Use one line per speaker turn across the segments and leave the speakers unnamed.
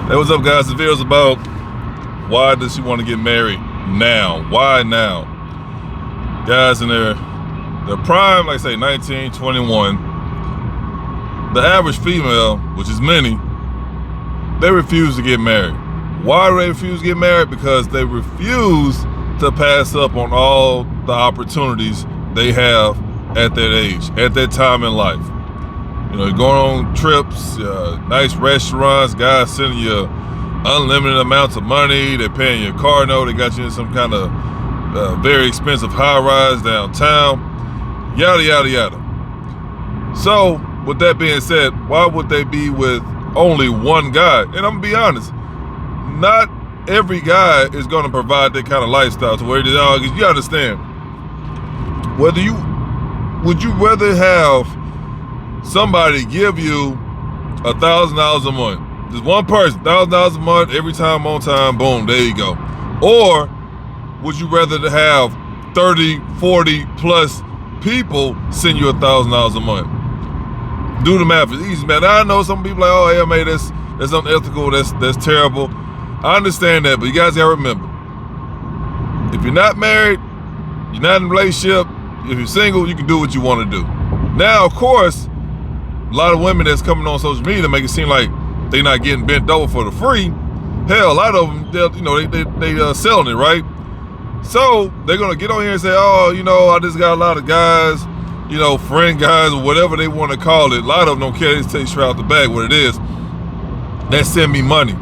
Hey, what's up, guys? The video's about why does she want to get married now? Why now? Guys in their prime, like say 19, 21, the average female, which is many, they refuse to get married. Why do they refuse to get married? Because they refuse to pass up on all the opportunities they have at that age, at that time in life. You know, going on trips, nice restaurants, guys sending you unlimited amounts of money, they're paying your car note, they got you in some kind of very expensive high-rise downtown, yada, yada, yada. So, with that being said, why would they be with only one guy? And I'm gonna be honest, not every guy is gonna provide that kind of lifestyle to where it is all, because you understand, would you rather have somebody give you $1,000 a month, just one person, $1,000 a month, every time on time, boom, there you go? Or would you rather to have 30, 40 plus people send you $1,000 a month? Do the math, it's easy, man. I know some people like, oh, yeah, man, that's unethical, that's terrible. I understand that, but you guys gotta remember, if you're not married, you're not in a relationship, if you're single, you can do what you want to do. Now, of course, a lot of women that's coming on social media make it seem like they're not getting bent over for the free. Hell, a lot of them, they selling it, right? So they're gonna get on here and say, oh, I just got a lot of guys, friend guys, or whatever they want to call it. A lot of them don't care. They just take straight out the bag what it is. That send me money,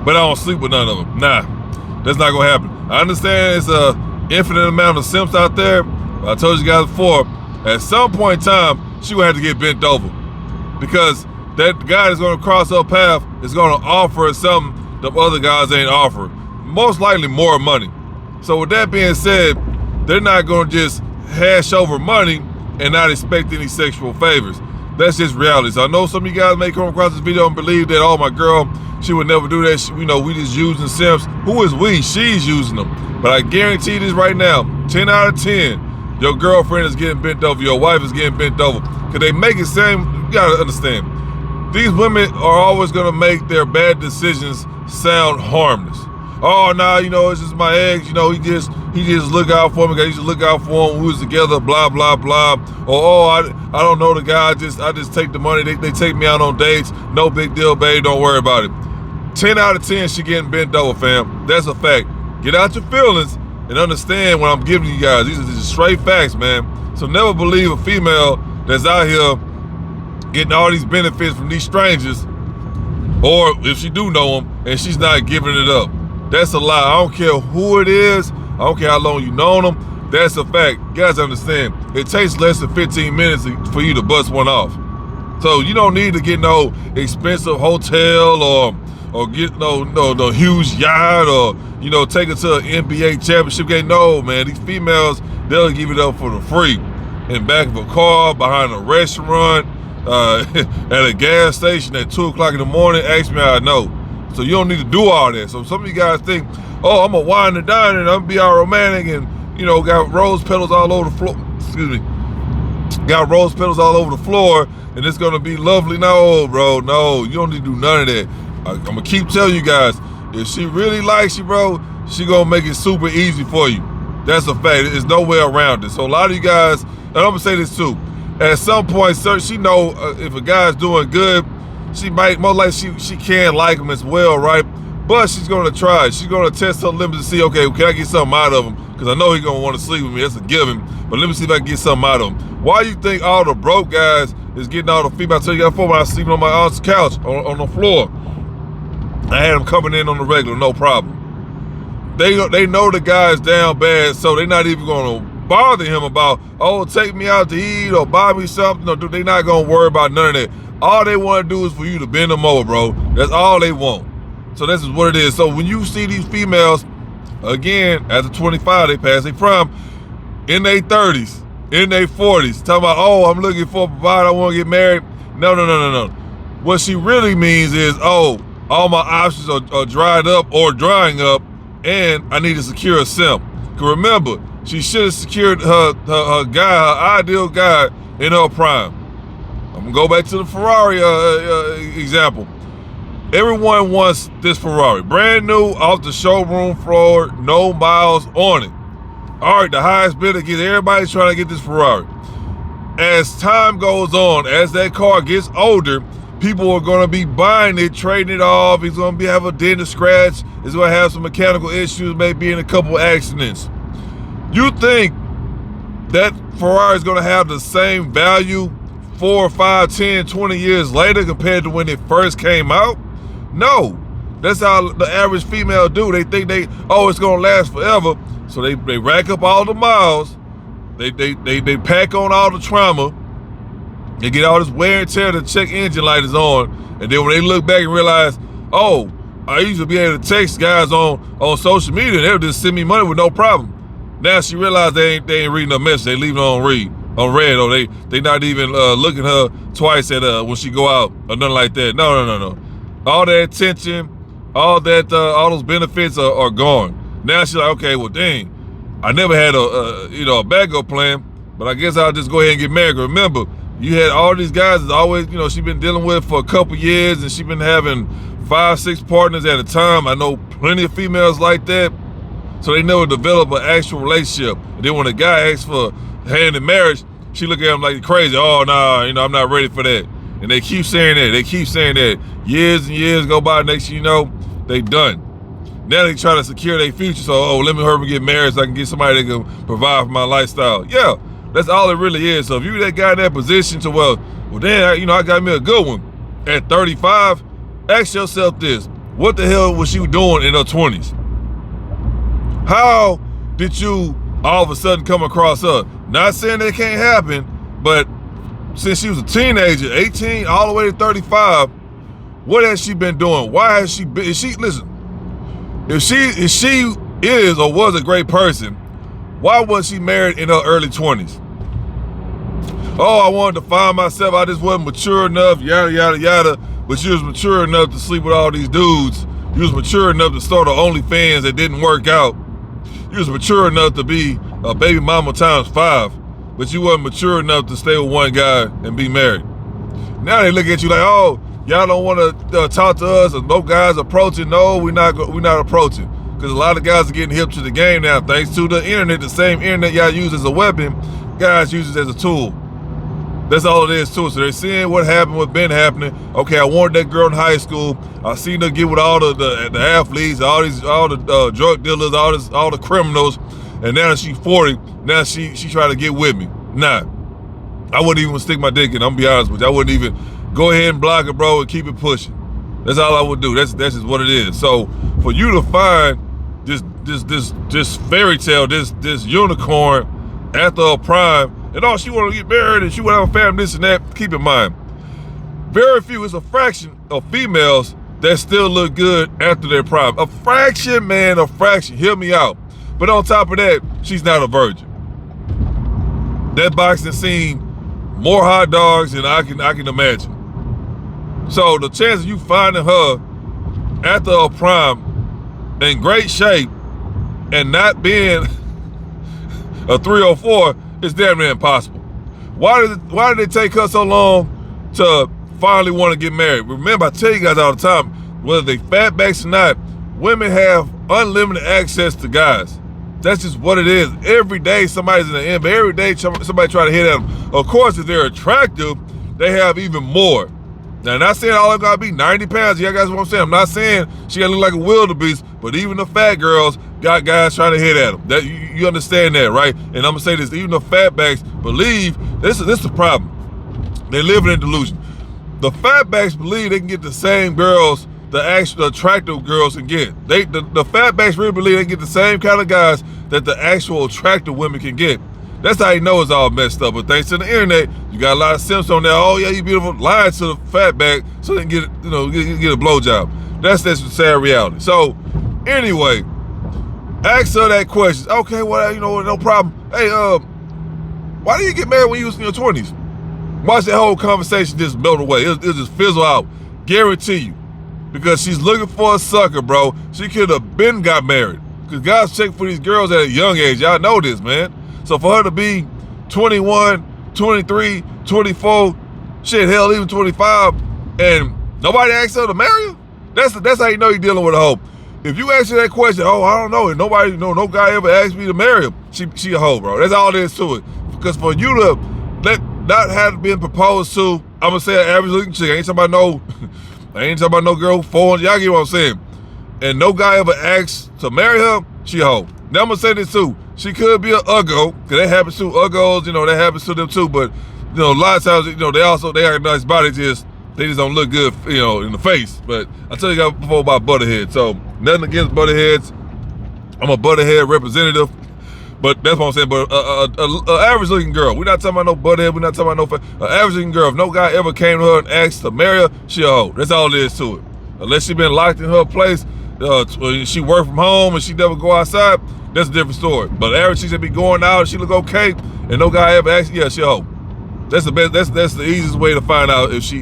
but I don't sleep with none of them. Nah, that's not gonna happen. I understand it's a infinite amount of simps out there, but I told you guys before, at some point in time, she gonna have to get bent over, because that guy that's gonna cross her path is gonna offer her something the other guys ain't offering. Most likely more money. So with that being said, they're not gonna just hash over money and not expect any sexual favors. That's just reality. So I know some of you guys may come across this video and believe that, oh, my girl, she would never do that. We just using simps. Who is we? She's using them. But I guarantee this right now, 10 out of 10, your girlfriend is getting bent over, your wife is getting bent over. Because they make it seem, you gotta understand, these women are always gonna make their bad decisions sound harmless. Oh, nah, it's just my ex, he just look out for me, I used to look out for him when we was together, blah, blah, blah. Or, oh, I don't know the guy, I just take the money, they take me out on dates, no big deal, babe, don't worry about it. 10 out of 10, she getting bent over, fam. That's a fact. Get out your feelings and understand what I'm giving you guys. These are just straight facts, man. So never believe a female that's out here getting all these benefits from these strangers, or if she do know them and she's not giving it up. That's a lie. I don't care who it is. I don't care how long you known them. That's a fact. You guys understand, it takes less than 15 minutes for you to bust one off. So you don't need to get no expensive hotel or get no huge yacht or take it to an NBA championship game. No, man, these females, they'll give it up for the free. In back of a car, behind a restaurant, at a gas station at 2 o'clock in the morning. Ask me how I know. So you don't need to do all that. So some of you guys think, oh, I'm gonna wine and dine and I'm gonna be all romantic and got rose petals all over the floor. Excuse me. Got rose petals all over the floor and it's gonna be lovely. No, bro, no, you don't need to do none of that. I'm gonna keep telling you guys, if she really likes you, bro, she gonna make it super easy for you. That's a fact. There's no way around it. So a lot of you guys, and I'm gonna say this too, at some point, sir, she know if a guy's doing good, she might, most likely she can like him as well, right? But she's gonna try. She's gonna test her limits to see, okay, can I get something out of him? Because I know he's gonna want to sleep with me, that's a given. But let me see if I can get something out of him. Why you think all the broke guys is getting all the females? I tell you that before, when I was sleeping on my aunt's couch, on the floor, I had them coming in on the regular, no problem. They know the guy's down bad, so they're not even gonna bother him about, oh, take me out to eat or buy me something. No, they're not gonna worry about none of that. All they want to do is for you to bend them over, bro. That's all they want. So this is what it is. So when you see these females, again, after 25, they pass their prime, in their 30s, in their 40s, talking about, oh, I'm looking for a provider, I want to get married. No. What she really means is, oh, all my options are dried up or drying up, and I need to secure a simp. Because remember, she should have secured her guy, her ideal guy, in her prime. I'm gonna go back to the Ferrari example. Everyone wants this Ferrari. Brand new, off the showroom floor, no miles on it. All right, the highest bidder gets, everybody's trying to get this Ferrari. As time goes on, as that car gets older, people are going to be buying it, trading it off. It's going to have a dent or scratch. It's going to have some mechanical issues, maybe in a couple accidents. You think that Ferrari is going to have the same value 4, 5, 10, 20 years later compared to when it first came out? No. That's how the average female do. They think it's going to last forever. So they rack up all the miles. They pack on all the trauma. They get all this wear and tear. The check engine light is on, and then when they look back and realize, oh, I used to be able to text guys on social media, and they'll just send me money with no problem. Now she realized they ain't reading a message. They leave it on red, or they not even looking her twice at when she go out or nothing like that. No. All that attention, all those benefits are gone. Now she's like, okay, well, dang, I never had a backup plan, but I guess I'll just go ahead and get married. Remember, you had all these guys that always, she been dealing with for a couple years, and she been having 5, 6 partners at a time. I know plenty of females like that, so they never develop an actual relationship. And then when a guy asks for hand in marriage, she look at him like crazy. Oh, nah, I'm not ready for that. And they keep saying that. Years and years go by, next thing you know, they done. Now they try to secure their future, so, let me hurry and get married so I can get somebody that can provide for my lifestyle. Yeah, that's all it really is. So if you that guy in that position to, well, then, I got me a good one. At 35, ask yourself this. What the hell was she doing in her 20s? How did you all of a sudden come across her? Not saying that can't happen, but since she was a teenager, 18 all the way to 35, what has she been doing? Why has she been, listen, if she is or was a great person, why was she married in her early 20s? Oh, I wanted to find myself. I just wasn't mature enough, yada, yada, yada. But she was mature enough to sleep with all these dudes. You was mature enough to start an OnlyFans that didn't work out. You was mature enough to be a baby mama ×5, but you wasn't mature enough to stay with one guy and be married. Now they look at you like, oh, y'all don't want to talk to us, or no guys approaching. No, we're not approaching, because a lot of guys are getting hip to the game now, thanks to the internet. The same internet y'all use as a weapon, guys use it as a tool. That's all it is too. So they're seeing what happened, what's been happening. Okay, I wanted that girl in high school. I seen her get with all the athletes, all the drug dealers, all the criminals, and now she's 40. Now she tried to get with me. Nah, I wouldn't even stick my dick in. I'm gonna be honest with you. I wouldn't even go ahead and block it, bro, and keep it pushing. That's all I would do. That's just what it is. So for you to find this fairy tale, this unicorn after a prime, and she want to get married and she want to have a family, this and that, keep in mind, very few, it's a fraction of females that still look good after their prime. A fraction, man, a fraction. Hear me out. But on top of that, she's not a virgin. That box has seen more hot dogs than I can imagine. So the chance of you finding her after a prime in great shape and not being a 3 or 4 is damn near impossible. Why did it take her so long to finally want to get married? Remember, I tell you guys all the time, whether they fatbacks or not, women have unlimited access to guys. That's just what it is. Every day somebody's in the end, but every day somebody try to hit at them. Of course, if they're attractive, they have even more. Now, I'm not saying all of them gotta be 90 pounds. You guys know what I'm saying? I'm not saying she gotta look like a wildebeest, but even the fat girls got guys trying to hit at them. That you understand that, right? And I'm gonna say this, even the fatbacks believe, this is the problem. They live in a delusion. The fatbacks believe they can get the same girls the actual attractive girls can get. The fatbacks really believe they get the same kind of guys that the actual attractive women can get. That's how you know it's all messed up. But thanks to the internet, you got a lot of simps on there. Oh yeah, you beautiful. Lying to the fatback so they can get a blowjob. That's the sad reality. So anyway, ask her that question. Okay, well, no problem. Hey, why did you get married when you was in your 20s? Watch that whole conversation just melt away. It'll just fizzle out. Guarantee you. Because she's looking for a sucker, bro. She could have been got married. Because guys check for these girls at a young age. Y'all know this, man. So for her to be 21, 23, 24, shit, hell, even 25, and nobody asked her to marry her? That's how you know you're dealing with a hoe. If you ask her that question, oh, I don't know, and nobody, no guy ever asked me to marry him, she a hoe, bro. That's all there is to it. Because for you to not have been proposed to, I'm gonna say an average looking chick. I ain't talking about no girl 400. Y'all get what I'm saying? And no guy ever asked to marry her, she a hoe. Now I'm gonna say this too. She could be an uggo, because that happens to uggos, that happens to them too. But a lot of times, they got a nice body, they just don't look good, in the face. But I tell you guys before about butterheads. So nothing against butterheads. I'm a butterhead representative. But that's what I'm saying. But a average looking girl. We're not talking about no butthead. We're not talking about no average looking girl. If no guy ever came to her and asked to marry her, she a hoe. That's all there is to it. Unless she been locked in her place, she work from home and she never go outside, that's a different story. But average, she should be going out and she look okay, and no guy ever asked, yeah, she a hoe. That's the best. That's the easiest way to find out if she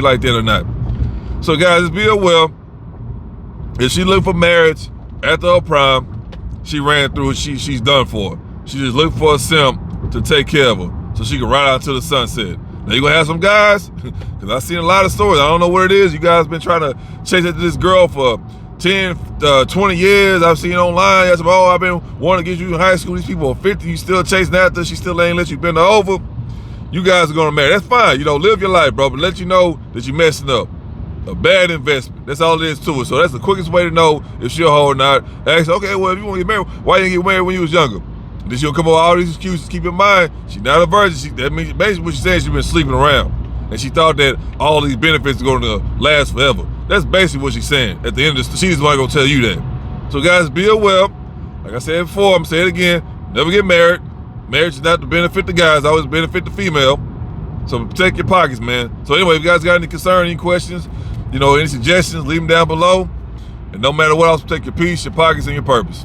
like that or not. So guys, just be aware. If she looked for marriage after her prime, she ran through it. She's done for. She just looked for a simp to take care of her, so she can ride out to the sunset. Now you gonna have some guys, because I've seen a lot of stories. I don't know what it is. You guys been trying to chase after this girl for 10, 20 years. I've seen online. That's about, I've been wanting to get you in high school. These people are 50. You still chasing after. She still ain't let you bend her over. You guys are gonna marry. That's fine. Live your life, bro. But let you know that you're messing up. A bad investment. That's all there is to it. So that's the quickest way to know if she'll hoe or not. Ask, okay, well, if you want to get married, why you didn't get married when you was younger? Then she'll come up with all these excuses. Keep in mind, she's not a virgin. That means basically what she's saying, she's been sleeping around. And she thought that all these benefits are going to last forever. That's basically what she's saying. At the end of this, she's the one going to tell you that. So guys, be aware. Like I said before, I'm going to say it again. Never get married. Marriage is not to benefit the guys, always benefit the female. So protect your pockets, man. So anyway, if you guys got any concern, any questions, any suggestions, leave them down below. And no matter what else, protect your peace, your pockets, and your purpose.